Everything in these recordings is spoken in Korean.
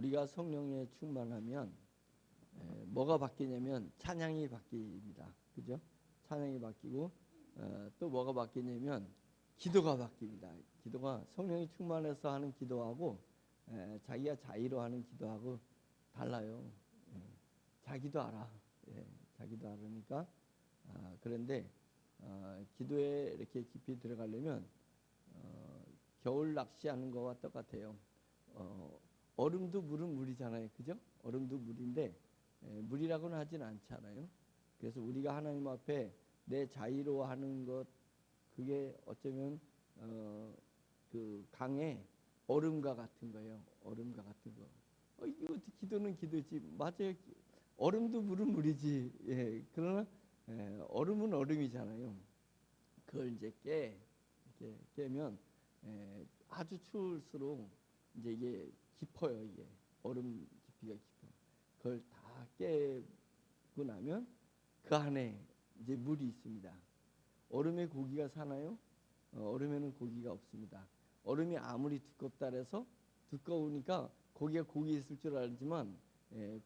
우리가 성령에 충만하면 뭐가 바뀌냐면 찬양이 바뀝니다. 그죠? 찬양이 바뀌고 또 뭐가 바뀌냐면 기도가 바뀝니다. 기도가 성령이 충만해서 하는 기도하고 자기가 자의로 하는 기도하고 달라요. 자기도 알아. 자기도 알으니까 그런데 기도에 이렇게 깊이 들어가려면 겨울 낚시하는 거와 똑같아요. 얼음도 물은 물이잖아요. 그죠? 얼음도 물인데 물이라고는 하진 않잖아요. 그래서 우리가 하나님 앞에 내 자의로 하는 것 그게 어쩌면 그 강의 얼음과 같은 거예요. 얼음과 같은 거. 이거 기도는 기도지. 맞아요. 얼음도 물은 물이지. 예. 그러나 얼음은 얼음이잖아요. 그걸 이제 깨면 아주 추울수록 이제 이게 깊어요. 이게 얼음 깊이가 깊어. 그걸 다 깨고 나면 그 안에 이제 물이 있습니다. 얼음에 고기가 사나요? 얼음에는 고기가 없습니다. 얼음이 아무리 두껍다 해서 두꺼우니까 거기에 고기 있을 줄 알지만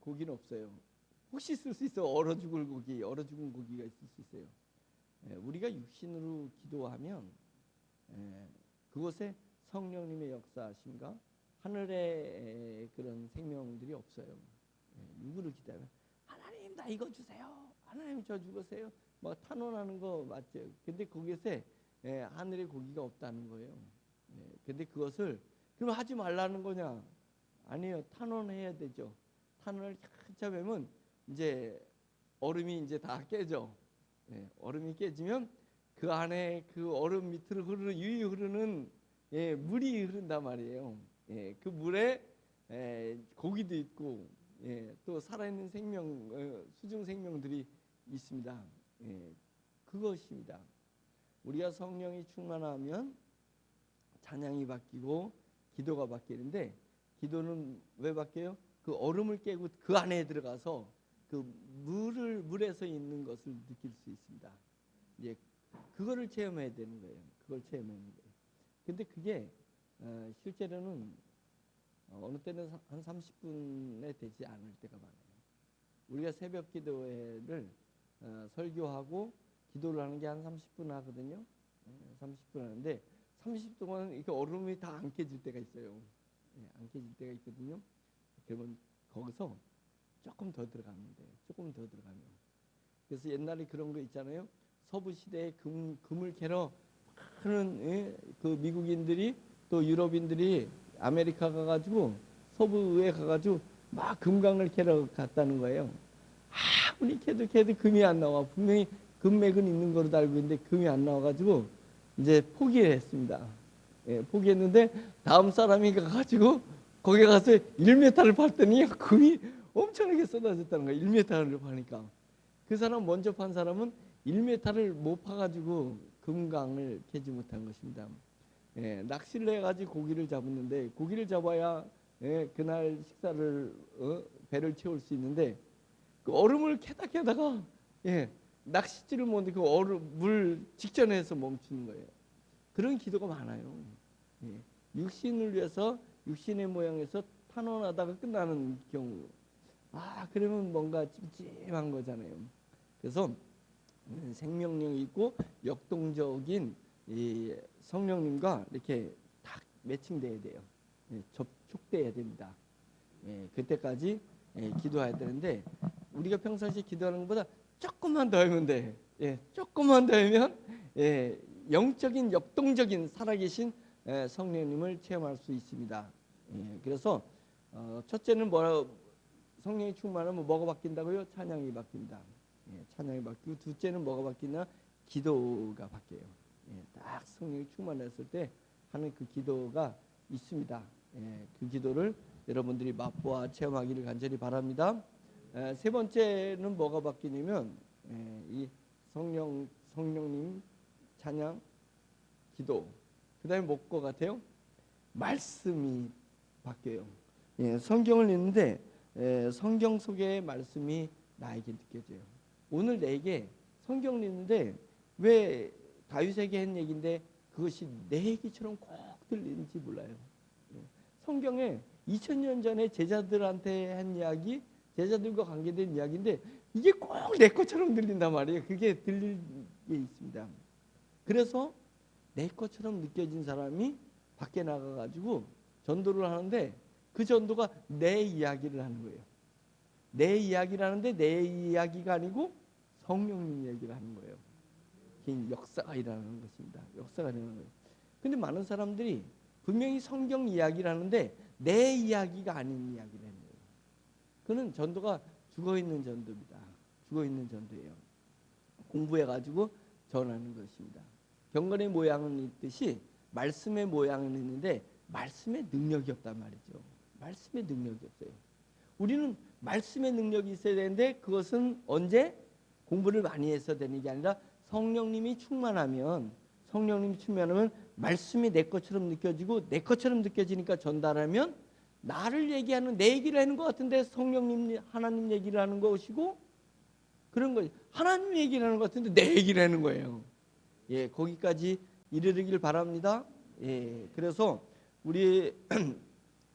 고기는 없어요. 혹시 있을 수 있어. 얼어 죽은 고기가 있을 수 있어요. 우리가 육신으로 기도하면 그곳에 성령님의 역사하심과 하늘의 그런 생명들이 없어요. 누구를 기도하면 하나님 나 이거 주세요. 하나님 저 죽으세요. 막 탄원하는 거 맞죠? 근데 거기에 하늘의 고기가 없다는 거예요. 근데 그것을 그럼 하지 말라는 거냐? 아니에요. 탄원해야 되죠. 탄원을 한참 하면 이제 얼음이 이제 다 깨져. 얼음이 깨지면 그 안에 그 얼음 밑으로 유유 흐르는 물이 흐른단 말이에요. 그 물에 고기도 있고 또 살아있는 생명 수중 생명들이 있습니다. 그것입니다. 우리가 성령이 충만하면 찬양이 바뀌고 기도가 바뀌는데 기도는 왜 바뀌어요? 그 얼음을 깨고 그 안에 들어가서 그 물에서 있는 것을 느낄 수 있습니다. 이제 그거를 체험해야 되는 거예요. 그걸 체험하는 거예요. 근데 그게 실제로는 어느 때는 한 30분에 되지 않을 때가 많아요. 우리가 새벽 기도회를 설교하고 기도를 하는 게 한 30분 하거든요. 30분 하는데 30분 동안 이렇게 얼음이 다 안 깨질 때가 있어요. 안 깨질 때가 있거든요. 그러면 거기서 조금 더 들어가면 돼요. 조금 더 들어가면. 그래서 옛날에 그런 거 있잖아요. 서부 시대에 금을 캐러 하는 그 미국인들이 또 유럽인들이 아메리카 가가지고 서부에 가가지고 막 금강을 캐러 갔다는 거예요. 아무리 캐도 금이 안 나와. 분명히 금맥은 있는 거로 알고 있는데 금이 안 나와가지고 이제 포기를 했습니다. 포기했는데 다음 사람이 가가지고 거기 가서 1m를 팠더니 금이 엄청나게 쏟아졌다는 거예요. 1m를 파니까. 그 사람 먼저 판 사람은 1m를 못 파가지고 금강을 캐지 못한 것입니다. 낚시를 해가지고 고기를 잡았는데 고기를 잡아야 그날 식사를 배를 채울 수 있는데 그 얼음을 캐다가 낚시질을 못해 그 얼음 물 직전에서 멈추는 거예요. 그런 기도가 많아요. 육신을 위해서 육신의 모양에서 탄원하다가 끝나는 경우. 그러면 뭔가 찜찜한 거잖아요. 그래서 생명력이 있고 역동적인 이 성령님과 이렇게 딱 매칭돼야 돼요. 접촉돼야 됩니다. 그때까지 기도해야 되는데 우리가 평상시 기도하는 것보다 조금만 더 하면 돼. 조금만 더 하면 영적인 역동적인 살아계신 성령님을 체험할 수 있습니다. 그래서 첫째는 성령이 충만하면 뭐가 바뀐다고요? 찬양이 바뀝니다. 찬양이 바뀌고 둘째는 뭐가 바뀌나? 기도가 바뀌어요. 딱 성령이 충만했을 때 하는 그 기도가 있습니다. 그 기도를 여러분들이 맛보아 체험하기를 간절히 바랍니다. 세 번째는 뭐가 바뀌냐면 이 성령님 찬양, 기도. 그 다음에 뭐가 같아요? 말씀이 바뀌어요. 성경을 읽는데 성경 속의 말씀이 나에게 느껴져요. 오늘 내게 성경을 읽는데 왜 다윗에게 한 얘기인데 그것이 내 얘기처럼 꼭 들리는지 몰라요. 성경에 2000년 전에 제자들한테 한 이야기, 제자들과 관계된 이야기인데 이게 꼭 내 것처럼 들린단 말이에요. 그게 들릴 게 있습니다. 그래서 내 것처럼 느껴진 사람이 밖에 나가가지고 전도를 하는데 그 전도가 내 이야기를 하는 거예요. 내 이야기를 하는데 내 이야기가 아니고 성령님 이야기를 하는 거예요. 역사가 일어나는 것입니다. 역사가 일어나는 거예요. 근데 많은 사람들이 분명히 성경 이야기를 하는데 내 이야기가 아닌 이야기를 하는 거예요. 그는 전도가 죽어있는 전도입니다. 죽어있는 전도예요. 공부해가지고 전하는 것입니다. 경건의 모양은 있듯이 말씀의 모양은 있는데 말씀의 능력이 없단 말이죠. 말씀의 능력이 없어요. 우리는 말씀의 능력이 있어야 되는데 그것은 언제? 공부를 많이 해서 되는 게 아니라 성령님이 충만하면 말씀이 내 것처럼 느껴지고 내 것처럼 느껴지니까 전달하면 나를 얘기하는 내 얘기를 하는 것 같은데 성령님 하나님 얘기를 하는 것이고 그런 거예요. 하나님 얘기를 하는 것 같은데 내 얘기를 하는 거예요. 예, 거기까지 이르길 바랍니다. 예, 그래서 우리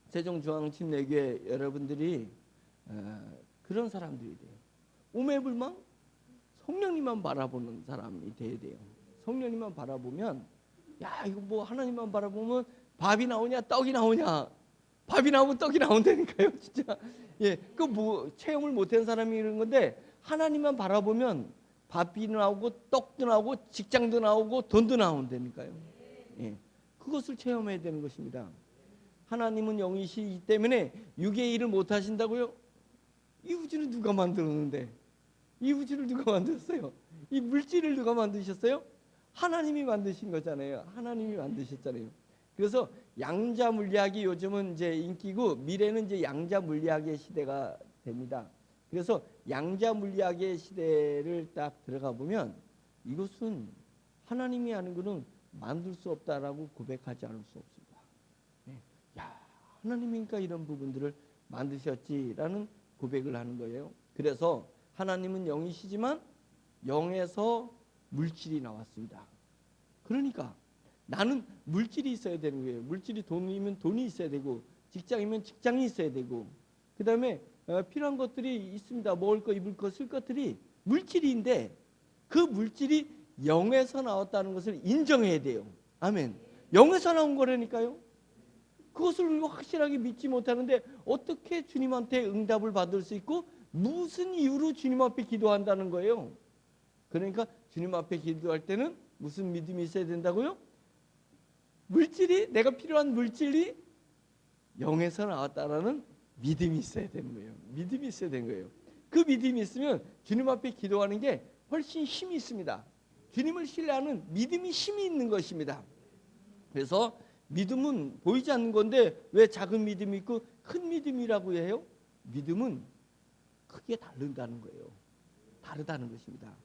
세종중앙침례교회 여러분들이 그런 사람들이 돼요. 오매불망 성령님만 바라보는 사람이 돼야 돼요. 성령님만 바라보면 야 이거 뭐 하나님만 바라보면 밥이 나오냐 떡이 나오냐 밥이 나오면 떡이 나온다니까요. 진짜 예, 그 뭐 체험을 못한 사람이 이런 건데 하나님만 바라보면 밥이 나오고 떡도 나오고 직장도 나오고 돈도 나온다니까요. 예, 그것을 체험해야 되는 것입니다. 하나님은 영이시기 때문에 육의 일을 못 하신다고요? 이 우주를 누가 만들었는데? 이 우주를 누가 만들었어요? 이 물질을 누가 만드셨어요? 하나님이 만드신 거잖아요. 하나님이 만드셨잖아요. 그래서 양자 물리학이 요즘은 이제 인기고 미래는 이제 양자 물리학의 시대가 됩니다. 그래서 양자 물리학의 시대를 딱 들어가 보면 이것은 하나님이 하는 것은 만들 수 없다라고 고백하지 않을 수 없습니다. 야, 하나님이니까 이런 부분들을 만드셨지라는 고백을 하는 거예요. 그래서 하나님은 영이시지만 영에서 물질이 나왔습니다. 그러니까 나는 물질이 있어야 되는 거예요. 물질이 돈이면 돈이 있어야 되고 직장이면 직장이 있어야 되고 그 다음에 필요한 것들이 있습니다. 먹을 거 입을 거 쓸 것들이 물질인데 그 물질이 영에서 나왔다는 것을 인정해야 돼요. 아멘. 영에서 나온 거라니까요. 그것을 확실하게 믿지 못하는데 어떻게 주님한테 응답을 받을 수 있고 무슨 이유로 주님 앞에 기도한다는 거예요. 그러니까 주님 앞에 기도할 때는 무슨 믿음이 있어야 된다고요? 물질이 내가 필요한 물질이 영에서 나왔다라는 믿음이 있어야 되는 거예요. 믿음이 있어야 되는 거예요. 그 믿음이 있으면 주님 앞에 기도하는 게 훨씬 힘이 있습니다. 주님을 신뢰하는 믿음이 힘이 있는 것입니다. 그래서 믿음은 보이지 않는 건데 왜 작은 믿음이 있고 큰 믿음이라고 해요? 믿음은 크게 다른다는 거예요. 다르다는 것입니다.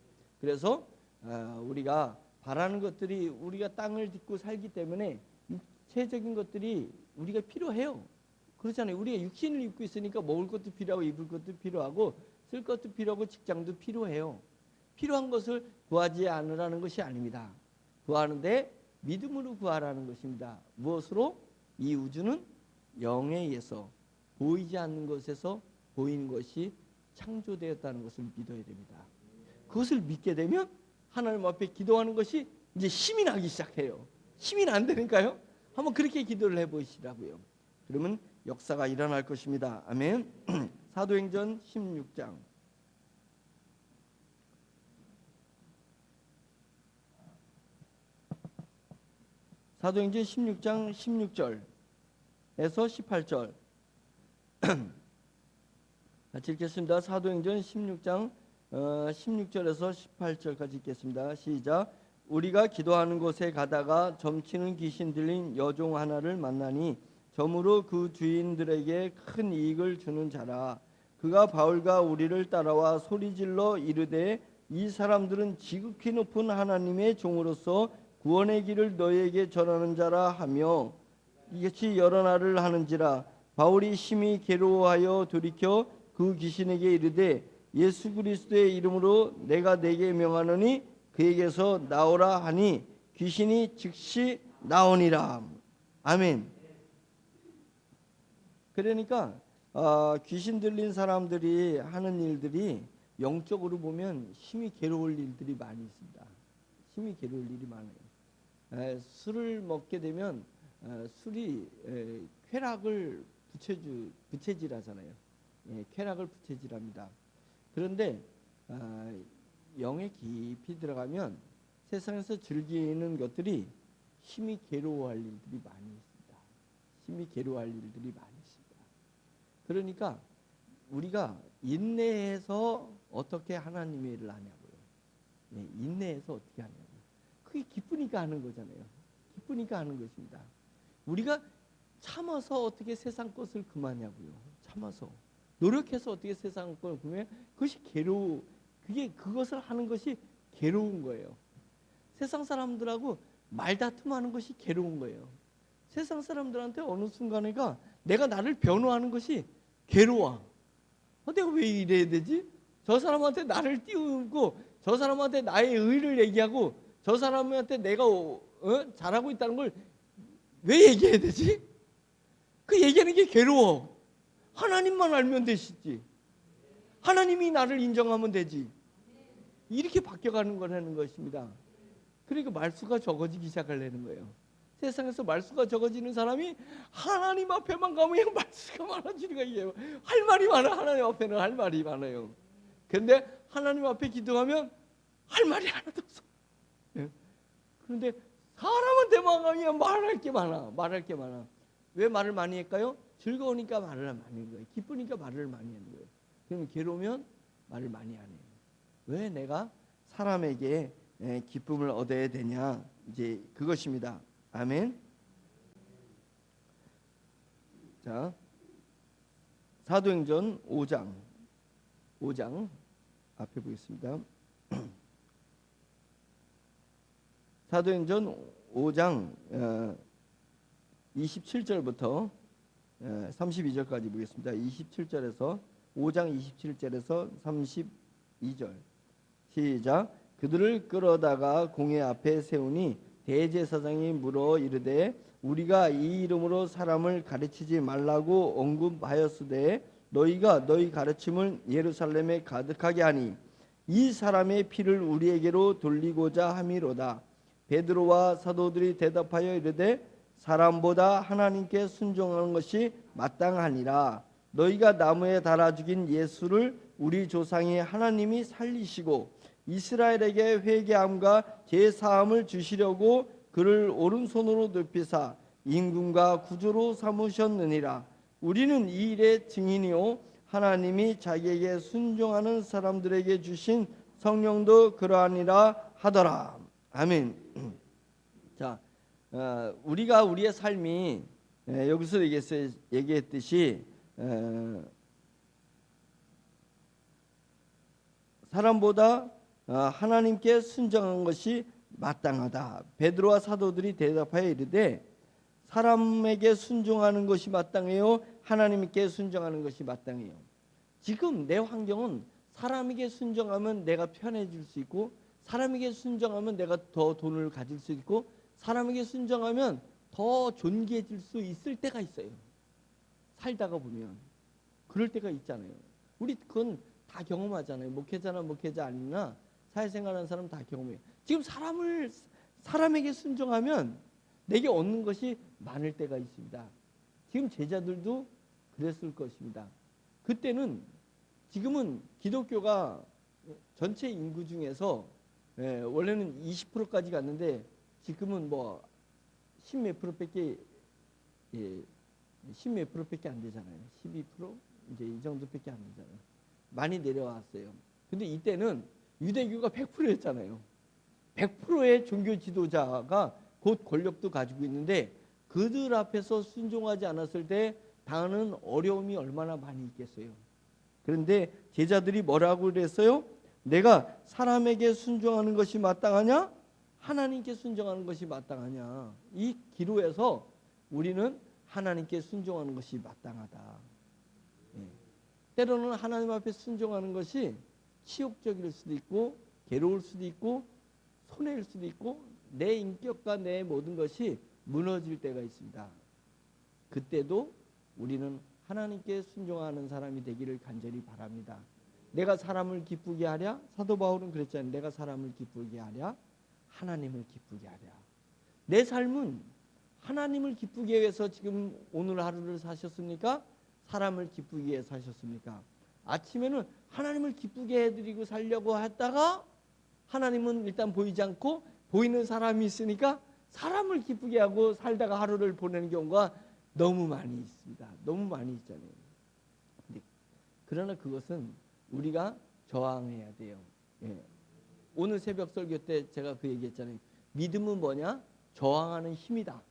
그래서 우리가 바라는 것들이 우리가 땅을 딛고 살기 때문에 육체적인 것들이 우리가 필요해요. 그렇잖아요. 우리가 육신을 입고 있으니까 먹을 것도 필요하고 입을 것도 필요하고 쓸 것도 필요하고 직장도 필요해요. 필요한 것을 구하지 않으라는 것이 아닙니다. 구하는데 믿음으로 구하라는 것입니다. 무엇으로? 이 우주는 영에 의해서 보이지 않는 것에서 보이는 것이 창조되었다는 것을 믿어야 됩니다. 그것을 믿게 되면 하나님 앞에 기도하는 것이 이제 힘이 나기 시작해요. 힘이 난다니까요. 한번 그렇게 기도를 해보시라고요. 그러면 역사가 일어날 것입니다. 아멘. 사도행전 16장 사도행전 16장 16절에서 18절 같이 읽겠습니다. 사도행전 16장 16절에서 18절까지 읽겠습니다. 시작. 우리가 기도하는 곳에 가다가 점치는 귀신 들린 여종 하나를 만나니 점으로 그 주인들에게 큰 이익을 주는 자라. 그가 바울과 우리를 따라와 소리질러 이르되 이 사람들은 지극히 높은 하나님의 종으로서 구원의 길을 너희에게 전하는 자라 하며 이같이 여러 날을 하는지라. 바울이 심히 괴로워하여 돌이켜 그 귀신에게 이르되 예수 그리스도의 이름으로 내가 네게 명하노니 그에게서 나오라 하니 귀신이 즉시 나오니라. 아멘. 그러니까 귀신 들린 사람들이 하는 일들이 영적으로 보면 힘이 괴로울 일들이 많이 있습니다. 힘이 괴로울 일이 많아요. 술을 먹게 되면 술이 쾌락을 부채질하잖아요. 쾌락을 부채질합니다. 그런데 영에 깊이 들어가면 세상에서 즐기는 것들이 힘이 괴로워할 일들이 많이 있습니다. 힘이 괴로워할 일들이 많이 있습니다. 그러니까 우리가 인내해서 어떻게 하나님의 일을 하냐고요. 인내해서 어떻게 하냐고요. 그게 기쁘니까 하는 거잖아요. 기쁘니까 하는 것입니다. 우리가 참아서 어떻게 세상 것을 금하냐고요. 참아서 노력해서 어떻게 세상 것을 금해, 그것이 그것을 하는 것이 괴로운 거예요. 세상 사람들하고 말다툼하는 것이 괴로운 거예요. 세상 사람들한테 어느 순간에가 내가 나를 변호하는 것이 괴로워. 내가 왜 이래야 되지? 저 사람한테 나를 띄우고 저 사람한테 나의 의를 얘기하고 저 사람한테 내가 잘하고 있다는 걸 왜 얘기해야 되지? 그 얘기하는 게 괴로워. 하나님만 알면 되시지. 하나님이 나를 인정하면 되지. 이렇게 바뀌어가는 거라는 것입니다. 그러니까 말수가 적어지기 시작하려는 거예요. 세상에서 말수가 적어지는 사람이 하나님 앞에만 가면 말수가 많아지는 거예요. 할 말이 많아. 하나님 앞에는 할 말이 많아요. 그런데 하나님 앞에 기도하면 할 말이 하나도 없어. 그런데 사람한테만 가면 말할 게 많아. 왜 말을 많이 할까요? 즐거우니까 말을 많이 하는 거예요. 기쁘니까 말을 많이 하는 거예요. 그러면 괴로우면 말을 많이 안 해요. 왜 내가 사람에게 기쁨을 얻어야 되냐? 이제 그것입니다. 아멘. 자, 사도행전 5장 앞에 보겠습니다. 사도행전 5장 27절부터 32절까지 보겠습니다. 27절에서 5장 27절에서 32절 시작. 그들을 끌어다가 공회 앞에 세우니 대제사장이 물어 이르되 우리가 이 이름으로 사람을 가르치지 말라고 언급하였으되 너희가 너희 가르침을 예루살렘에 가득하게 하니 이 사람의 피를 우리에게로 돌리고자 함이로다. 베드로와 사도들이 대답하여 이르되 사람보다 하나님께 순종하는 것이 마땅하니라. 너희가 나무에 달아 죽인 예수를 우리 조상이 하나님이 살리시고 이스라엘에게 회개함과 제사함을 주시려고 그를 오른손으로 높이사 임금과 구주로 삼으셨느니라. 우리는 이 일의 증인이요 하나님이 자기에게 순종하는 사람들에게 주신 성령도 그러하니라 하더라. 아멘. 자, 우리가 우리의 삶이 여기서 얘기했듯이 사람보다 하나님께 순종한 것이 마땅하다. 베드로와 사도들이 대답하여 이르되 사람에게 순종하는 것이 마땅해요? 하나님께 순종하는 것이 마땅해요? 지금 내 환경은 사람에게 순종하면 내가 편해질 수 있고 사람에게 순종하면 내가 더 돈을 가질 수 있고 사람에게 순종하면 더 존귀해질 수 있을 때가 있어요. 살다가 보면 그럴 때가 있잖아요. 우리 그건 다 경험하잖아요. 목회자나 목회자 아니나 사회생활하는 사람 다 경험해요. 지금 사람에게 순종하면 내게 얻는 것이 많을 때가 있습니다. 지금 제자들도 그랬을 것입니다. 그때는 지금은 기독교가 전체 인구 중에서 원래는 20%까지 갔는데 지금은 뭐 10몇 프로밖에 10몇 프로밖에 안 되잖아요. 12% 이제 이 정도밖에 안 되잖아요. 많이 내려왔어요. 근데 이때는 유대교가 100%였잖아요. 100%의 종교 지도자가 곧 권력도 가지고 있는데 그들 앞에서 순종하지 않았을 때 당하는 어려움이 얼마나 많이 있겠어요. 그런데 제자들이 뭐라고 그랬어요? 내가 사람에게 순종하는 것이 마땅하냐? 하나님께 순종하는 것이 마땅하냐? 이 기로에서 우리는 하나님께 순종하는 것이 마땅하다. 때로는 하나님 앞에 순종하는 것이 치욕적일 수도 있고 괴로울 수도 있고 손해일 수도 있고 내 인격과 내 모든 것이 무너질 때가 있습니다. 그때도 우리는 하나님께 순종하는 사람이 되기를 간절히 바랍니다. 내가 사람을 기쁘게 하랴? 사도 바울은 그랬잖아요. 내가 사람을 기쁘게 하랴? 하나님을 기쁘게 하랴. 내 삶은 하나님을 기쁘게 위해서 지금 오늘 하루를 사셨습니까? 사람을 기쁘게 위해 사셨습니까? 아침에는 하나님을 기쁘게 해드리고 살려고 했다가 하나님은 일단 보이지 않고 보이는 사람이 있으니까 사람을 기쁘게 하고 살다가 하루를 보내는 경우가 너무 많이 있습니다. 너무 많이 있잖아요. 그러나 그것은 우리가 저항해야 돼요. 예. 오늘 새벽 설교 때 제가 그 얘기했잖아요. 믿음은 뭐냐? 저항하는 힘이다.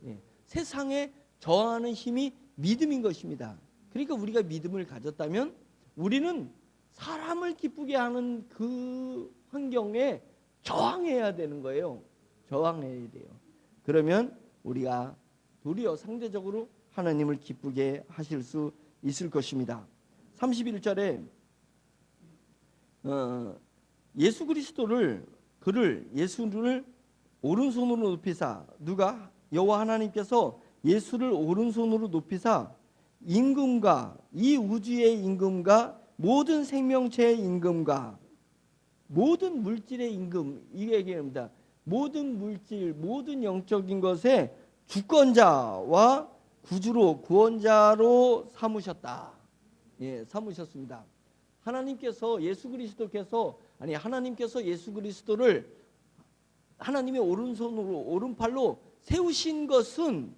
예. 세상에 저항하는 힘이 믿음인 것입니다. 그러니까 우리가 믿음을 가졌다면 우리는 사람을 기쁘게 하는 그 환경에 저항해야 되는 거예요. 저항해야 돼요. 그러면 우리가 도리어 상대적으로 하나님을 기쁘게 하실 수 있을 것입니다. 31절에 예수 그리스도를 예수를 오른손으로 높이사 누가 여호와 하나님께서 예수를 오른손으로 높이사 임금과 이 우주의 임금과 모든 생명체의 임금과 모든 물질의 임금 이게 얘기합니다. 모든 물질 모든 영적인 것의 주권자와 구주로 구원자로 삼으셨다. 예, 삼으셨습니다. 하나님께서 예수 그리스도를 하나님의 오른손으로 오른팔로 세우신 것은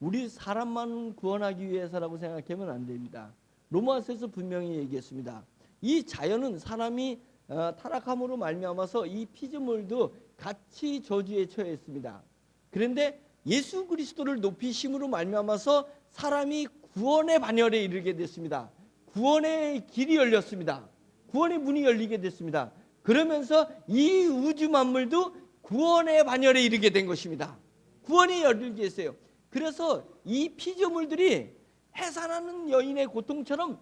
우리 사람만 구원하기 위해서라고 생각하면 안 됩니다. 로마서에서 분명히 얘기했습니다. 이 자연은 사람이 타락함으로 말미암아서 이 피조물도 같이 저주에 처해 있습니다. 그런데 예수 그리스도를 높이심으로 말미암아서 사람이 구원의 반열에 이르게 됐습니다. 구원의 길이 열렸습니다. 구원의 문이 열리게 됐습니다. 그러면서 이 우주 만물도 구원의 반열에 이르게 된 것입니다. 구원이 열리게 했어요. 그래서 이 피조물들이 해산하는 여인의 고통처럼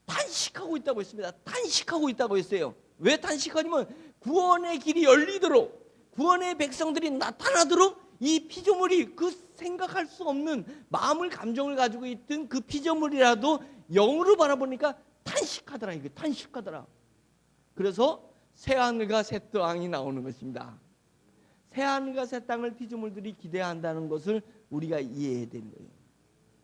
탄식하고 있다고 했습니다. 탄식하고 있다고 했어요. 왜 탄식하냐면 구원의 길이 열리도록 구원의 백성들이 나타나도록 이 피조물이 그 생각할 수 없는 마음을 감정을 가지고 있던 그 피조물이라도 영으로 바라보니까 탄식하더라. 이거 탄식하더라. 그래서 새하늘과 새 땅이 나오는 것입니다. 새하늘과 새 땅을 피조물들이 기대한다는 것을 우리가 이해해야 되는 거예요.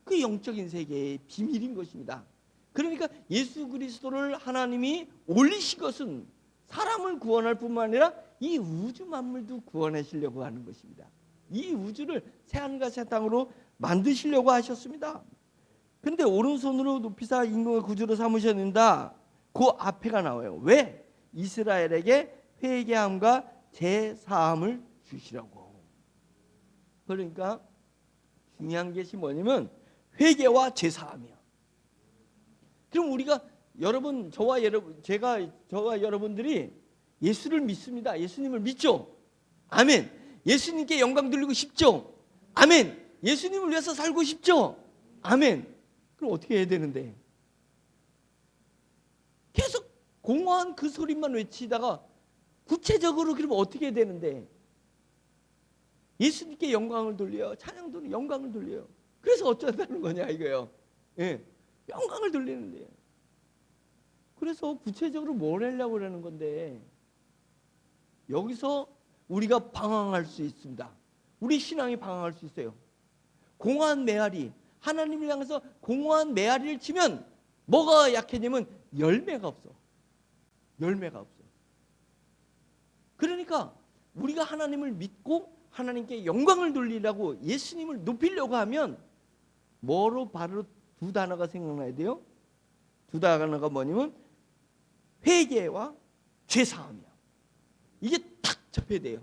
그 영적인 세계의 비밀인 것입니다. 그러니까 예수 그리스도를 하나님이 올리신 것은 사람을 구원할 뿐만 아니라 이 우주 만물도 구원하시려고 하는 것입니다. 이 우주를 새하늘과 새 땅으로 만드시려고 하셨습니다. 그런데 오른손으로 높이사 임금의 구주로 삼으셨는다. 그 앞에가 나와요. 왜? 이스라엘에게 회개함과 제사함을 주시라고. 그러니까 중요한 것이 뭐냐면 회개와 제사함이야. 그럼 우리가 저와 여러분들이 예수를 믿습니다. 예수님을 믿죠. 아멘. 예수님께 영광 돌리고 싶죠. 아멘. 예수님을 위해서 살고 싶죠. 아멘. 그럼 어떻게 해야 되는데? 계속 공허한 그 소리만 외치다가 구체적으로 그러면 어떻게 해야 되는데? 예수님께 영광을 돌려요. 찬양 돌려 영광을 돌려요. 그래서 어쩐다는 거냐 이거예요. 예. 영광을 돌리는데. 그래서 구체적으로 뭘 하려고 그러는 건데 여기서 우리가 방황할 수 있습니다. 우리 신앙이 방황할 수 있어요. 공허한 메아리, 하나님을 향해서 공허한 메아리를 치면 뭐가 약해지면 열매가 없어. 열매가 없어. 그러니까 우리가 하나님을 믿고 하나님께 영광을 돌리려고 예수님을 높이려고 하면 뭐로 바로 두 단어가 생각나야 돼요? 두 단어가 뭐냐면 회개와 죄사함이야. 이게 탁 접해야 돼요.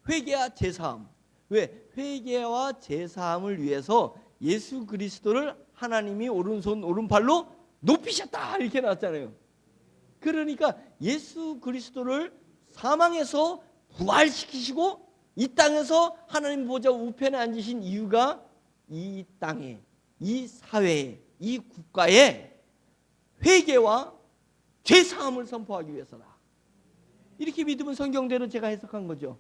회개와 제사함. 왜? 회개와 제사함을 위해서 예수 그리스도를 하나님이 오른손 오른팔로 높이셨다 이렇게 나왔잖아요. 그러니까 예수 그리스도를 사망에서 부활시키시고 이 땅에서 하나님 보좌 우편에 앉으신 이유가 이 땅에, 이 사회에, 이 국가에 회개와 죄사함을 선포하기 위해서다. 이렇게 믿으면 성경대로 제가 해석한 거죠.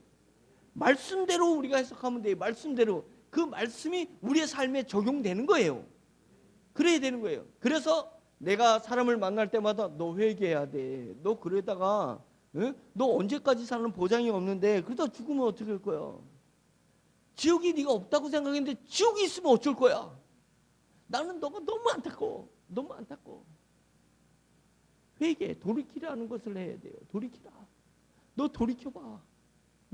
말씀대로 우리가 해석하면 돼요. 말씀대로. 그 말씀이 우리의 삶에 적용되는 거예요. 그래야 되는 거예요. 그래서 내가 사람을 만날 때마다 너 회개해야 돼. 너 그러다가 너 언제까지 사는 보장이 없는데 그러다 죽으면 어떻게 할 거야? 지옥이 네가 없다고 생각했는데 지옥이 있으면 어쩔 거야? 나는 너가 너무 안타까워. 너무 안타까워. 회개, 돌이키라는 것을 해야 돼요. 돌이키라. 너 돌이켜봐.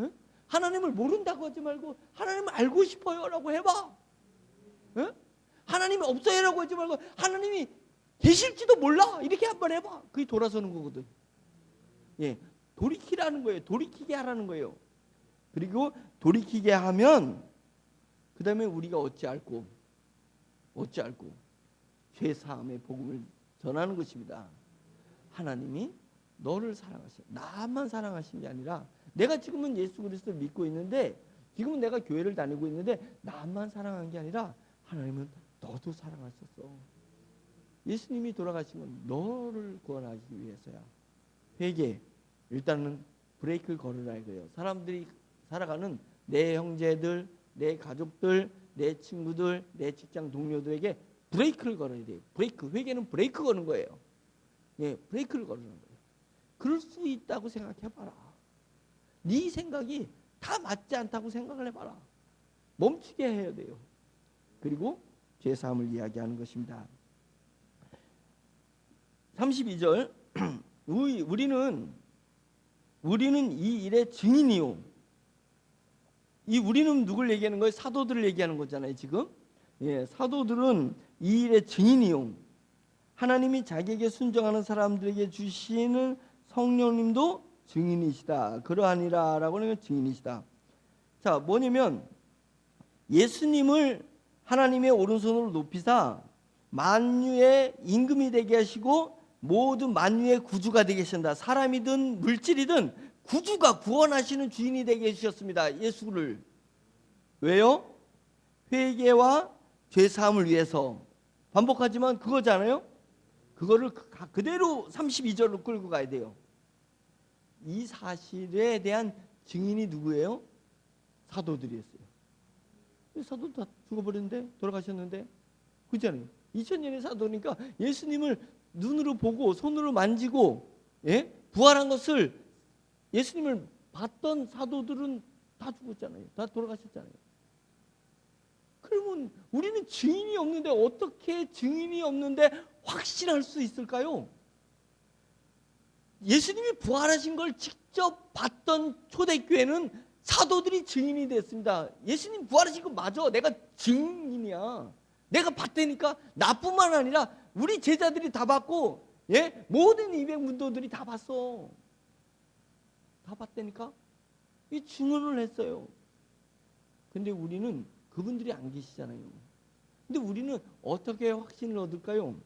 응? 하나님을 모른다고 하지 말고 하나님을 알고 싶어요 라고 해봐. 응? 하나님이 없어요 라고 하지 말고 하나님이 계실지도 몰라 이렇게 한번 해봐. 그게 돌아서는 거거든. 예, 돌이키라는 거예요. 돌이키게 하라는 거예요. 그리고 돌이키게 하면 그 다음에 우리가 어찌할꼬 죄 사함의 복음을 전하는 것입니다. 하나님이 너를 사랑하셔. 나만 사랑하신 게 아니라 내가 지금은 예수 그리스도를 믿고 있는데 지금은 내가 교회를 다니고 있는데 나만 사랑한 게 아니라 하나님은 너도 사랑하셨어. 예수님이 돌아가신 건 너를 구원하기 위해서야. 회개. 일단은 브레이크를 걸으라 이거예요. 사람들이 살아가는 내 형제들, 내 가족들, 내 친구들, 내 직장 동료들에게 브레이크를 걸어야 돼요. 브레이크. 회개는 브레이크 거는 거예요. 예, 브레이크를 거는 거예요. 그럴 수 있다고 생각해봐라. 네 생각이 다 맞지 않다고 생각을 해봐라. 멈추게 해야 돼요. 그리고 죄사함을 이야기하는 것입니다. 32절 우리는 이 일의 증인이요. 이 우리는 누굴 얘기하는 거예요? 사도들을 얘기하는 거잖아요 지금. 예, 사도들은 이 일의 증인이요. 하나님이 자기에게 순종하는 사람들에게 주시는 성령님도 증인이시다. 그러하니라 라고 하는 건 증인이시다. 자, 뭐냐면 예수님을 하나님의 오른손으로 높이사 만유의 임금이 되게 하시고 모든 만유의 구주가 되게 하신다. 사람이든 물질이든 구주가 구원하시는 주인이 되게 해주셨습니다. 예수를. 왜요? 회개와 죄사함을 위해서. 반복하지만 그거잖아요. 그거를 그대로 32절로 끌고 가야 돼요. 이 사실에 대한 증인이 누구예요? 사도들이었어요. 사도 다 죽어버렸는데, 돌아가셨는데, 그렇잖아요. 2000년의 사도니까 예수님을 눈으로 보고 손으로 만지고, 예? 부활한 것을 예수님을 봤던 사도들은 다 죽었잖아요. 다 돌아가셨잖아요. 그러면 우리는 증인이 없는데 어떻게 증인이 없는데 확신할 수 있을까요? 예수님이 부활하신 걸 직접 봤던 초대교회는 사도들이 증인이 됐습니다. 예수님 부활하신 거 맞아. 내가 증인이야. 내가 봤다니까. 나뿐만 아니라 우리 제자들이 다 봤고, 예? 모든 200문도들이 다 봤어. 다 봤다니까. 이 증언을 했어요. 근데 우리는 그분들이 안 계시잖아요. 근데 우리는 어떻게 확신을 얻을까요?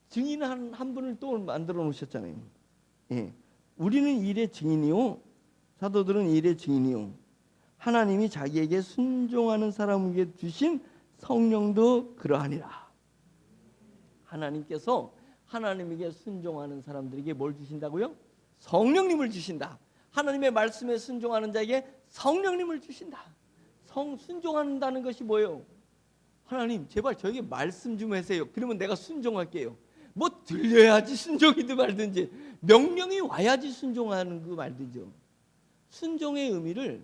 증인 한 분을 또 만들어 놓으셨잖아요. 예. 우리는 이 일의 증인이요. 사도들은 이 일의 증인이요. 하나님이 자기에게 순종하는 사람에게 주신 성령도 그러하니라. 하나님께서 하나님에게 순종하는 사람들에게 뭘 주신다고요? 성령님을 주신다. 하나님의 말씀에 순종하는 자에게 성령님을 주신다. 순종한다는 것이 뭐예요? 하나님 제발 저에게 말씀 좀 하세요. 그러면 내가 순종할게요. 뭐 들려야지 순종이든 말든지, 명령이 와야지 순종하는 그 말이죠. 순종의 의미를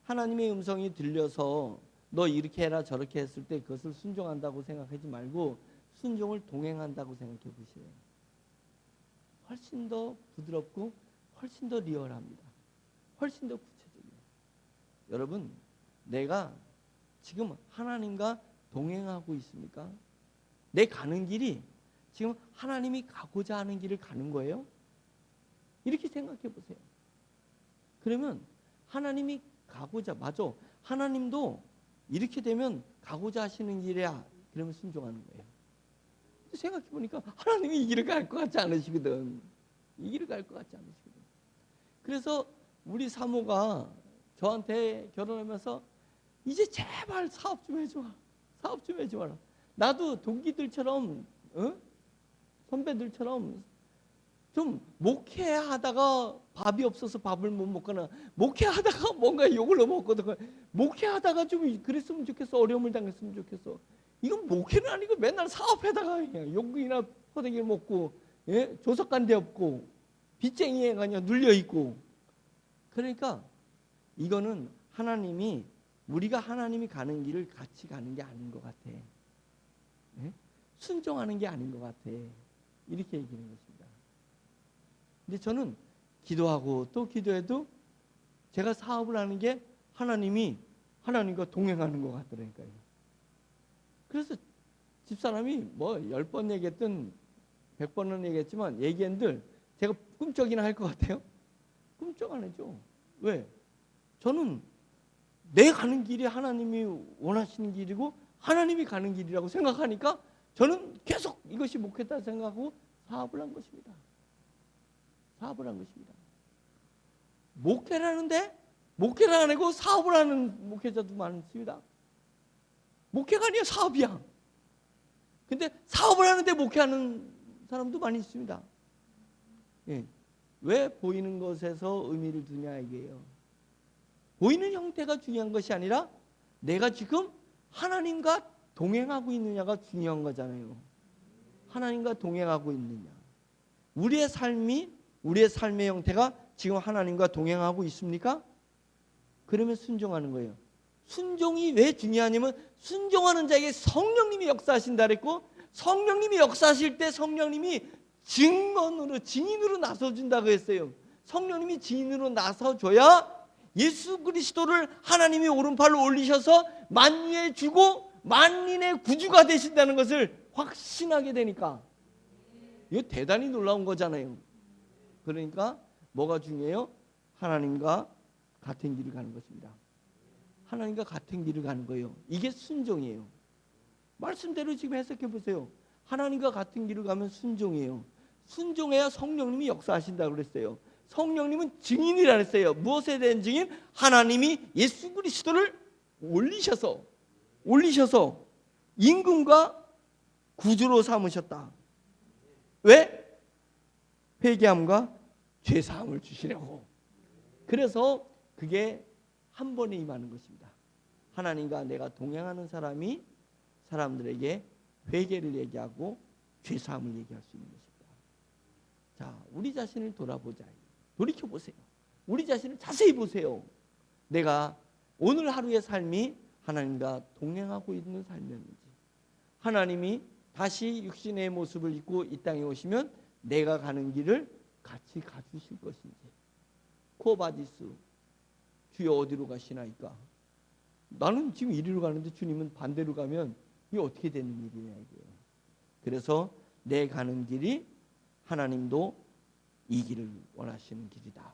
하나님의 음성이 들려서 너 이렇게 해라 저렇게 했을 때 그것을 순종한다고 생각하지 말고 순종을 동행한다고 생각해 보세요. 훨씬 더 부드럽고 훨씬 더 리얼합니다. 훨씬 더 구체적이에요. 여러분, 내가 지금 하나님과 동행하고 있습니까? 내 가는 길이 지금 하나님이 가고자 하는 길을 가는 거예요? 이렇게 생각해 보세요. 그러면 하나님이 가고자, 맞아. 하나님도 이렇게 되면 가고자 하시는 길이야. 그러면 순종하는 거예요. 생각해 보니까 하나님이 이 길을 갈 것 같지 않으시거든. 이 길을 갈 것 같지 않으시거든. 그래서 우리 사모가 저한테 결혼하면서 이제 제발 사업 좀 해줘. 사업 좀 해줘 봐라. 나도 동기들처럼, 선배들처럼 좀 목회하다가 밥이 없어서 밥을 못 먹거나, 목회하다가 뭔가 욕을 먹거든. 목회하다가 좀 그랬으면 좋겠어. 어려움을 당했으면 좋겠어. 이건 목회는 아니고 맨날 사업에다가 욕이나 호되기를 먹고, 예? 조석관대 없고 빚쟁이에 그냥 눌려 있고. 그러니까 이거는 우리가 하나님이 가는 길을 같이 가는 게 아닌 것 같아. 예? 순종하는 게 아닌 것 같아. 이렇게 얘기하는 것입니다. 근데 저는 기도하고 또 기도해도 제가 사업을 하는 게 하나님과 동행하는 것 같더라니까요. 그래서 집사람이 뭐 10번 얘기했든 100번은 얘기했지만 얘기한들 제가 꿈쩍이나 할 것 같아요? 꿈쩍 안 하죠. 왜? 저는 내 가는 길이 하나님이 원하시는 길이고 하나님이 가는 길이라고 생각하니까 저는 계속 이것이 목회다 생각하고 사업을 한 것입니다. 사업을 한 것입니다. 목회를 하는데 목회를 안 하고 사업을 하는 목회자도 많습니다. 목회가 아니야, 사업이야. 근데 사업을 하는데 목회하는 사람도 많이 있습니다. 예. 왜 보이는 것에서 의미를 두냐 이게요. 보이는 형태가 중요한 것이 아니라 내가 지금 하나님과 동행하고 있느냐가 중요한 거잖아요. 하나님과 동행하고 있느냐. 우리의 삶의 형태가 지금 하나님과 동행하고 있습니까? 그러면 순종하는 거예요. 순종이 왜 중요하냐면 순종하는 자에게 성령님이 역사하신다 그랬고, 성령님이 역사하실 때 성령님이 증인으로 나서준다고 했어요. 성령님이 증인으로 나서줘야 예수 그리스도를 하나님이 오른팔로 올리셔서 만유의 주고 만민의 구주가 되신다는 것을 확신하게 되니까. 이거 대단히 놀라운 거잖아요. 그러니까 뭐가 중요해요? 하나님과 같은 길을 가는 것입니다. 하나님과 같은 길을 가는 거예요. 이게 순종이에요. 말씀대로 지금 해석해 보세요. 하나님과 같은 길을 가면 순종이에요. 순종해야 성령님이 역사하신다고 그랬어요. 성령님은 증인이라 그랬어요. 무엇에 대한 증인? 하나님이 예수 그리스도를 올리셔서 임금과 구주로 삼으셨다. 왜? 회개함과 죄사함을 주시려고. 그래서 그게 한 번에 임하는 것입니다. 하나님과 내가 동행하는 사람이 사람들에게 회개를 얘기하고 죄사함을 얘기할 수 있는 것입니다. 자, 우리 자신을 돌이켜보세요. 우리 자신을 자세히 보세요. 내가 오늘 하루의 삶이 하나님과 동행하고 있는 삶이었는지, 하나님이 다시 육신의 모습을 입고 이 땅에 오시면 내가 가는 길을 같이 가주실 것인지. 코바디스, 주여 어디로 가시나이까? 나는 지금 이리로 가는데 주님은 반대로 가면 이게 어떻게 되는 일이냐 이거예요. 그래서 내 가는 길이 하나님도 이 길을 원하시는 길이다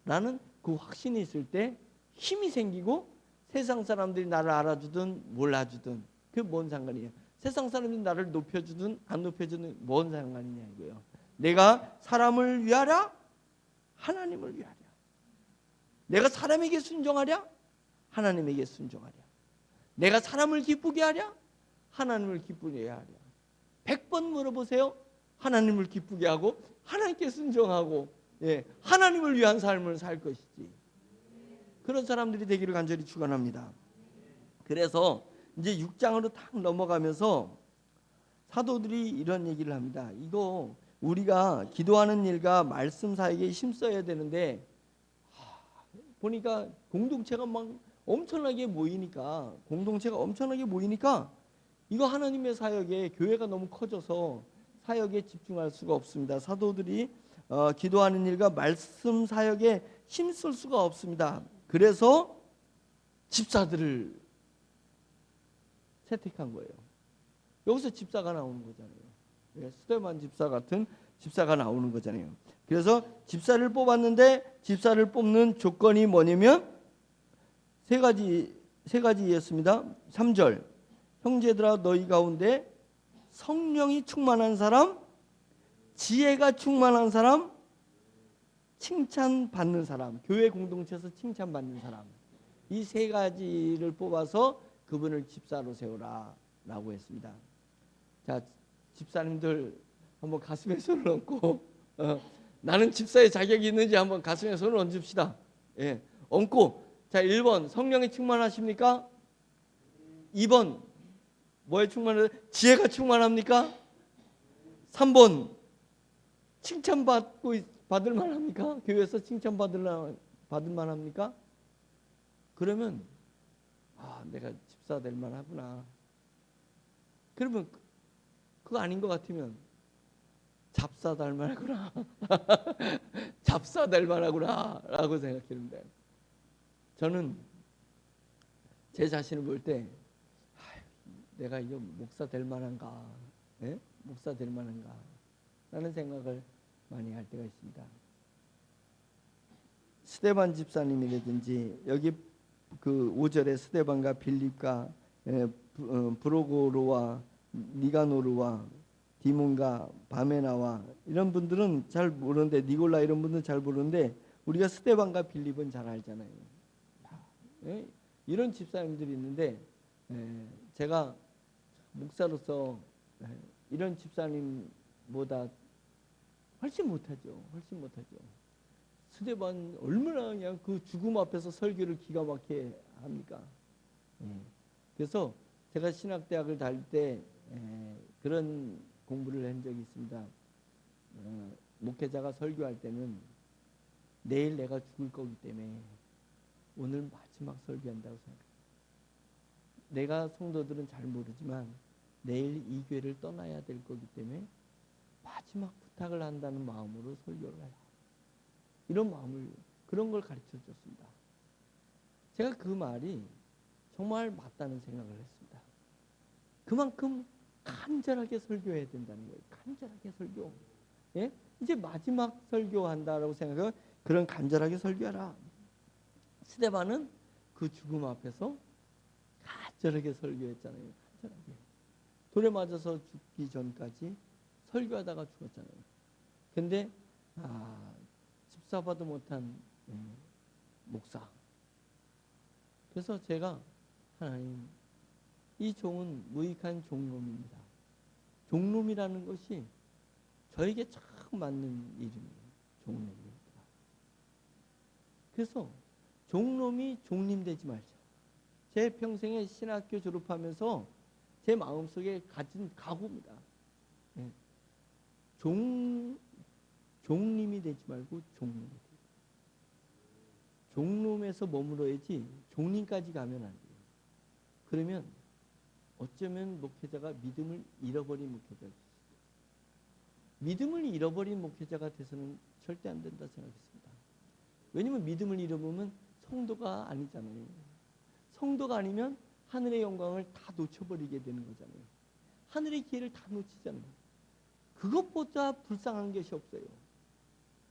라는 그 확신이 있을 때 힘이 생기고, 세상 사람들이 나를 알아주든 몰라주든 그게 뭔 상관이에요. 세상 사람들이 나를 높여주든 안 높여주든 뭔 상관이냐 이거예요. 내가 사람을 위하랴? 하나님을 위하랴. 내가 사람에게 순종하랴? 하나님에게 순종하랴. 내가 사람을 기쁘게 하랴? 하나님을 기쁘게 하랴. 100번 물어보세요. 하나님을 기쁘게 하고 하나님께 순종하고, 하나님을 위한 삶을 살 것이지. 그런 사람들이 되기를 간절히 축원합니다. 그래서 이제 6장으로 딱 넘어가면서 사도들이 이런 얘기를 합니다. 이거 우리가 기도하는 일과 말씀 사이에 힘써야 되는데, 보니까 공동체가 엄청나게 모이니까 이거 하나님의 사역에 교회가 너무 커져서 사역에 집중할 수가 없습니다. 사도들이 기도하는 일과 말씀 사역에 힘쓸 수가 없습니다. 그래서 집사들을 채택한 거예요. 여기서 집사가 나오는 거잖아요. 스데반 집사 같은 집사가 나오는 거잖아요. 그래서 집사를 뽑았는데 집사를 뽑는 조건이 뭐냐면 세 가지였습니다. 3절, 형제들아 너희 가운데 성령이 충만한 사람, 지혜가 충만한 사람, 칭찬받는 사람, 교회 공동체에서 칭찬받는 사람, 이 세 가지를 뽑아서 그분을 집사로 세우라 라고 했습니다. 자, 집사님들 한번 가슴에 손을 얹고 나는 집사의 자격이 있는지 한번 가슴에 손을 얹읍시다. 얹고, 자, 1번 성령이 충만하십니까? 2번 뭐에 충만해? 지혜가 충만합니까? 3번 칭찬받고 받을 만합니까? 교회에서 칭찬받을 만합니까? 그러면 내가 집사 될 만하구나. 그러면 그거 아닌 것 같으면 잡사 될 만하구나. 잡사 될 만하구나 라고 생각했는데, 저는 제 자신을 볼 때 내가 이거 목사 될 만한가, 목사 될 만한가 라는 생각을 많이 할 때가 있습니다. 스데반 집사님이라든지 여기 그 5절에 스데반과 빌립과 브로고로와 니가노르와 디몬과 바메나와 이런 분들은 잘 모르는데, 니골라 이런 분들은 잘 모르는데 우리가 스데반과 빌립은 잘 알잖아요. 이런 집사님들이 있는데 제가 목사로서 이런 집사님보다 훨씬 못하죠. 스데반 얼마나 그냥 그 죽음 앞에서 설교를 기가 막히게 합니까? 그래서 제가 신학대학을 다닐 때 그런 공부를 한 적이 있습니다. 목회자가 설교할 때는 내일 내가 죽을 거기 때문에 오늘 마지막 설교한다고 생각해요. 내가 성도들은 잘 모르지만 내일 이 교회를 떠나야 될 거기 때문에 마지막 부탁을 한다는 마음으로 설교를 해요. 이런 마음을, 그런 걸 가르쳐 줬습니다. 제가 그 말이 정말 맞다는 생각을 했습니다. 그만큼 간절하게 설교해야 된다는 거예요. 간절하게 설교. 이제 마지막 설교한다라고 생각하고 그런 간절하게 설교하라. 스데반은 그 죽음 앞에서 간절하게 설교했잖아요. 간절하게. 돌에 맞아서 죽기 전까지 설교하다가 죽었잖아요. 근데 집사봐도 못한 목사. 그래서 제가 하나님, 이 종은 무익한 종놈입니다. 종놈이라는 것이 저에게 참 맞는 이름이에요. 종놈입니다. 그래서 종놈이 종님 되지 말자. 제 평생에 신학교 졸업하면서 제 마음속에 가진 각오입니다. 종님이 되지 말고 종놈이 되자. 종놈에서 머물러야지 종님까지 가면 안 돼요. 그러면 어쩌면 목회자가 믿음을 잃어버린 목회자가 됐어요. 믿음을 잃어버린 목회자가 돼서는 절대 안 된다 생각했습니다. 왜냐하면 믿음을 잃어보면 성도가 아니잖아요. 성도가 아니면 하늘의 영광을 다 놓쳐버리게 되는 거잖아요. 하늘의 기회를 다 놓치잖아요. 그것보다 불쌍한 것이 없어요.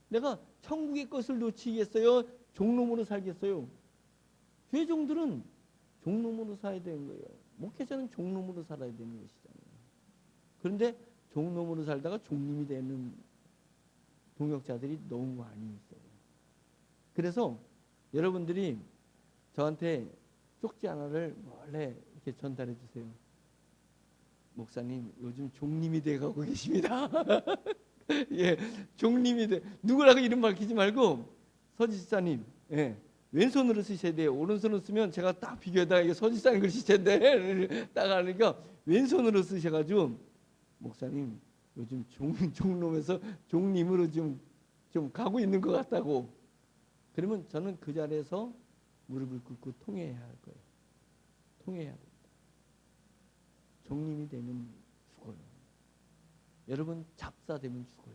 내가 천국의 것을 놓치겠어요? 종놈으로 살겠어요? 주의 종들은 종놈으로 살아야 되는 거예요. 목회자는 종놈으로 살아야 되는 것이잖아요. 그런데 종놈으로 살다가 종님이 되는 동역자들이 너무 많이 있어요. 그래서 여러분들이 저한테 쪽지 하나를 원래 이렇게 전달해 주세요. 목사님, 요즘 종님이 돼가고 계십니다. 예, 종님이 돼. 누구라고 이름 밝히지 말고 서지사님, 왼손으로 쓰셔야 돼요. 오른손으로 쓰면 제가 딱 비교하다가 이게 서지사님 글씨인데 딱 하니까 왼손으로 쓰셔가지고, 목사님 요즘 종놈에서 종님으로 좀 가고 있는 것 같다고. 그러면 저는 그 자리에서 무릎을 꿇고 통회해야 할 거예요. 통회해야 됩니다. 종님이 되면 죽어요. 여러분, 잡사 되면 죽어요.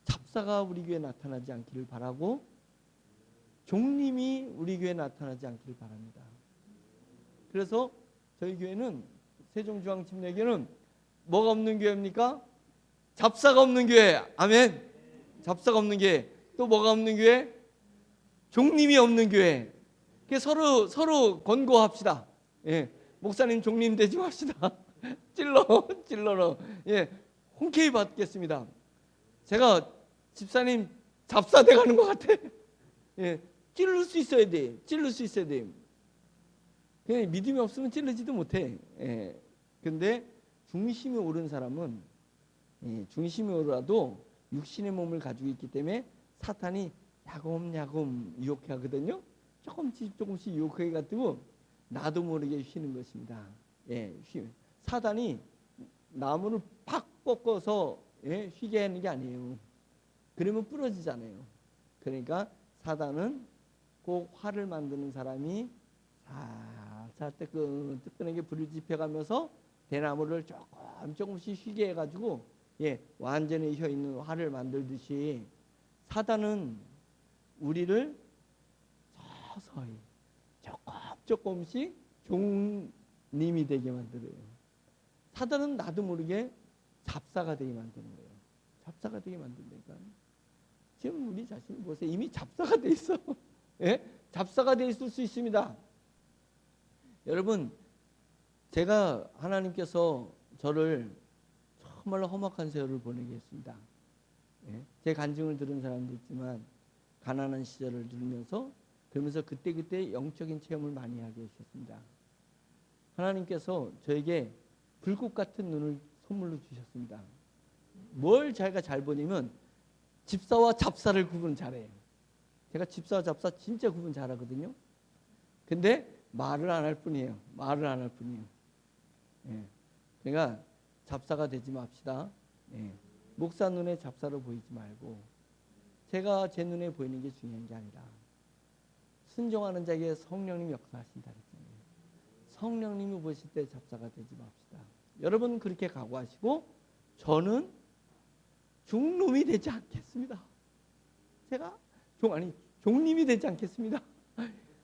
잡사가 우리 교회에 나타나지 않기를 바라고 종님이 우리 교회에 나타나지 않기를 바랍니다. 그래서 저희 교회는, 세종중앙침례교회는 뭐가 없는 교회입니까? 잡사가 없는 교회. 아멘. 잡사가 없는 교회. 또 뭐가 없는 교회? 종님이 없는 교회. 서로 권고합시다. 목사님 종님 되지 맙시다. 찔러러. 홍케이 받겠습니다. 제가 집사님 잡사 돼가는 것 같아. 찔를 수 있어야 돼. 그냥 믿음이 없으면 찔르지도 못해. 근데 중심이 오른 사람은, 중심이 오르라도 육신의 몸을 가지고 있기 때문에 사탄이 야금야금 유혹하거든요. 조금씩 유혹하게 가지고 나도 모르게 쉬는 것입니다. 사단이 나무를 팍 꺾어서 휘게 하는 게 아니에요. 그러면 부러지잖아요. 그러니까 사단은 꼭 활을 만드는 사람이 살살 뜨끈뜨끈하게 불을 지펴가면서 대나무를 조금씩 휘게 해가지고 완전히 휘어 있는 활을 만들듯이 사단은 우리를 서서히 조금씩 종님이 되게 만들어요. 사단은 나도 모르게 잡사가 되게 만드는 거예요. 잡사가 되게 만든다니까. 지금 우리 자신 보세요. 이미 잡사가 돼 있어. 잡사가 돼 있을 수 있습니다. 여러분, 제가 하나님께서 저를 정말로 험악한 세월을 보내게 했습니다. 제 간증을 들은 사람도 있지만 가난한 시절을 들으면서 그러면서 그때 영적인 체험을 많이 하게 하셨습니다. 하나님께서 저에게 불꽃 같은 눈을 선물로 주셨습니다. 뭘 제가 잘 보냐면 집사와 잡사를 구분 잘해요. 제가 집사와 잡사 진짜 구분 잘하거든요. 근데 말을 안 할 뿐이에요. 말을 안 할 뿐이에요. 그러니까 잡사가 되지 맙시다. 목사 눈에 잡사로 보이지 말고 제가 제 눈에 보이는 게 중요한 게 아니라 순종하는 자에게 성령님이 역사하신다 그랬잖아요. 성령님이 보실 때 잡사가 되지 맙시다. 여러분 그렇게 각오하시고 저는 중놈이 되지 않겠습니다. 제가 종님이 되지 않겠습니다.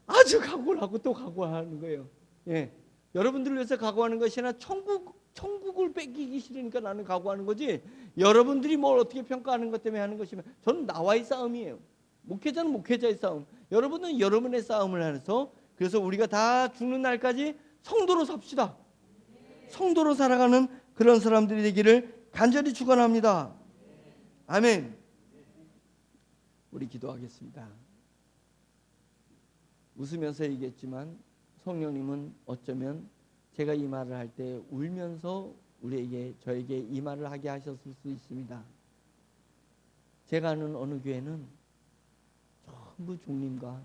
아주 각오를 하고 또 각오하는 거예요. 여러분들을 위해서 각오하는 것이 아니라 천국을 뺏기기 싫으니까 나는 각오하는 거지, 여러분들이 뭘 어떻게 평가하는 것 때문에 하는 것이면 저는 나와의 싸움이에요. 목회자는 목회자의 싸움, 여러분은 여러분의 싸움을 하면서, 그래서 우리가 다 죽는 날까지 성도로 삽시다. 성도로 살아가는 그런 사람들이 되기를 간절히 축원합니다. 아멘. 우리 기도하겠습니다. 웃으면서 얘기했지만 성령님은 어쩌면 제가 이 말을 할 때 울면서 저에게 이 말을 하게 하셨을 수 있습니다. 제가 아는 어느 교회는 전부 종님과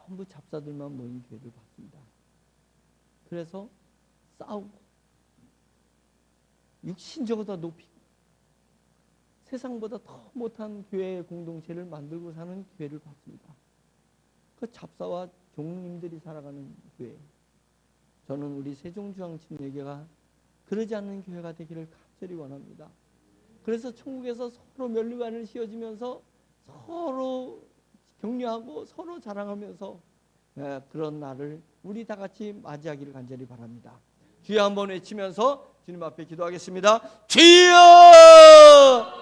전부 잡사들만 모인 교회를 봤습니다. 그래서 싸우고 육신적으로 높이고 세상보다 더 못한 교회 공동체를 만들고 사는 교회를 봤습니다. 그 잡사와 종님들이 살아가는 교회. 저는 우리 세종중앙침례교회가 그러지 않는 교회가 되기를 간절히 원합니다. 그래서 천국에서 서로 면류관을 씌워주면서 서로 격려하고 서로 자랑하면서 그런 날을 우리 다 같이 맞이하기를 간절히 바랍니다. 주여 한번 외치면서 주님 앞에 기도하겠습니다. 주여!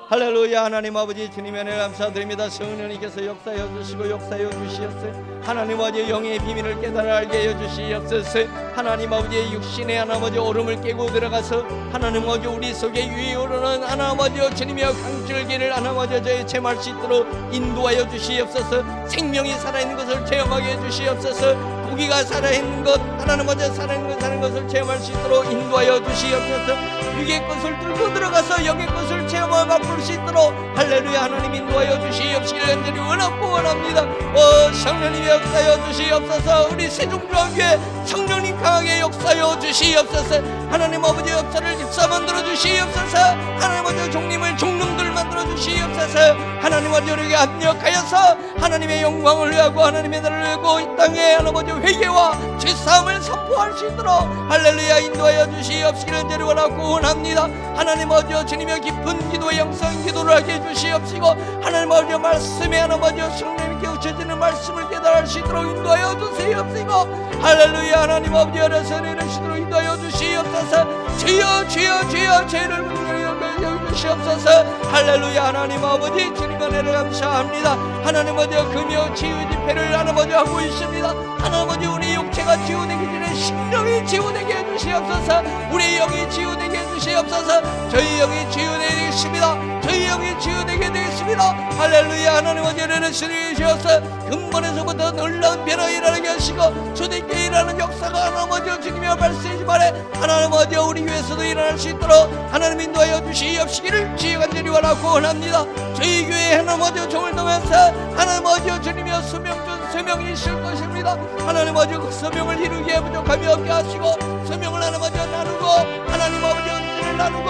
할렐루야. 하나님 아버지 주님의 은혜를 감사드립니다. 성령님께서 역사여 주시고 역사여 주시옵소서. 하나님 아버지 영의 비밀을 깨달아 알게 해 주시옵소서. 하나님 아버지의 육신의 하나님 아버지 얼음을 깨고 들어가서 하나님 아버지 우리 속에 위에 오르는 하나님 아버지 주님의 강줄기를 하나님 아버지 저희 체험할 수 있도록 인도하여 주시옵소서. 생명이 살아있는 것을 체험하게 해 주시옵소서. 고기가 살아있는 것 하나님 아버지 살아있는 것을 체험할 수 있도록 인도하여 주시옵소서. 육의 것을 뚫고 들어가서 영의 것을 체험하고 맛볼 수 있도록 할렐루야. 하나님 인도하여 주시옵시길 간절히 원합니다. 성령님 역사여 주시옵소서. 우리 세종중앙교회 성령님 강하게 역사여 주시옵소서. 하나님 아버지 역사를 집사 만들어 주시옵소서. 하나님 아버지 종님을 종놈들 만들어 주시옵소서. 하나님 아버지 우리에게 합력하여서 하나님의 영광을 위하고 하나님의 나라를 위하고 이 땅에 하나님 아버지 회개와 죄사함을 선포할 수 있도록 할렐루야 인도하여 주시옵시길 간절히 원합니다. 하나님 아버지 주님의 깊은 기도의 영성 기도를 하게 해주시옵시고 하나님 아버지 말씀에 하나님 아버지 성령님께 우쳐지는 말씀을 깨달을 수 있도록 인도하여 주시옵시고 할렐루야. 하나님 아버지 어려서 이르시도록 인도하여 주시옵소서. 주여 죄를 물려 주시옵소서. 할렐루야. 하나님 아버지 주님의 은혜를 감사합니다. 하나님 아버지 금요 치유 집회를 하나님 아버지 하고 있습니다. 하나님 아버지 우리 육체가 치유되기 전에 심령이 치유되게 해주시옵소서. 우리 영이 치유되게 해주시옵소서. 저희 영이 치유되겠습니다. 저희 영이 치유되게 되겠습니다. 할렐루야. 하나님 아버지 은혜를 주시옵소서. 근본에서부터 놀라운 변화 일어나게 하시고 초대교회 일하는 역사가 하나님 아버지 주님의 말씀이지만에 하나님 아버지 우리 교회에서도 일어날 수 있도록 하나님 인도하여 주시옵시기를 주의 간절히 원하고 원합니다. 저희 교회 하나님 아버지 종을 통해서 하나님 아버지 주님의 수명준 소명이 있을 것입니다. 하나님 아버지 그 소명을 이루기에 부족함이 없게 하시고 소명을 하나님 아버지 나누고 하나님 아버지 은혜를 나누고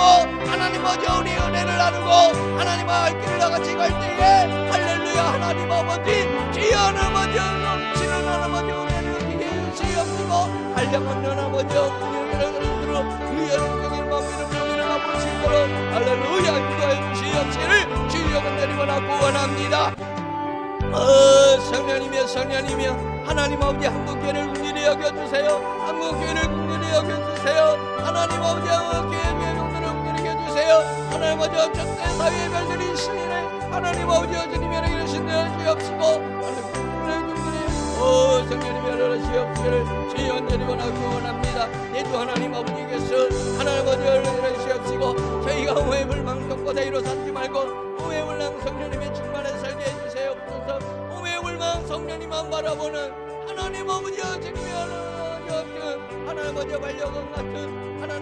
하나님 아버지 우리 은혜를 나누고 하나님의 길을 나같이 갈 때에 할렐루야 하나님 아버지 주여 하나님 아버지 넘치는 하나님 아버지 은혜를 얻게 해주시옵시고 한량없는 아버지 은혜를 들어 주여 주님 마음으로 병이나 보시도록 할렐루야 기도해 주시옵시를 주여 건드리고 원합니다. 성령님이여 성령님이여 하나님 아버지 한국교회를 긍휼히 여겨주세요. 한국교회를 긍휼히 여겨주세요. 하나님 아버지 한국교회의 명들을 긍휼히 여겨주세요. 하나님 아버지 어쨌든 사회의 별들이 있으리래 하나님 아버지 주님이 이러신 데 주옵시고 성령님이 열어주시옵시기를 주여 언제리고 원합니다. 예주 하나님 아버지께서 하나님 아버지 열어주시옵시고 저희가 오해 불망 독고대로 삼지 말고 오해 불망 성령님의 충만에 살게 해주세요. 오해 불망 성령님만 바라보는 하나님 아버지 주님의 하나님 아버지 반려견 같은 하나님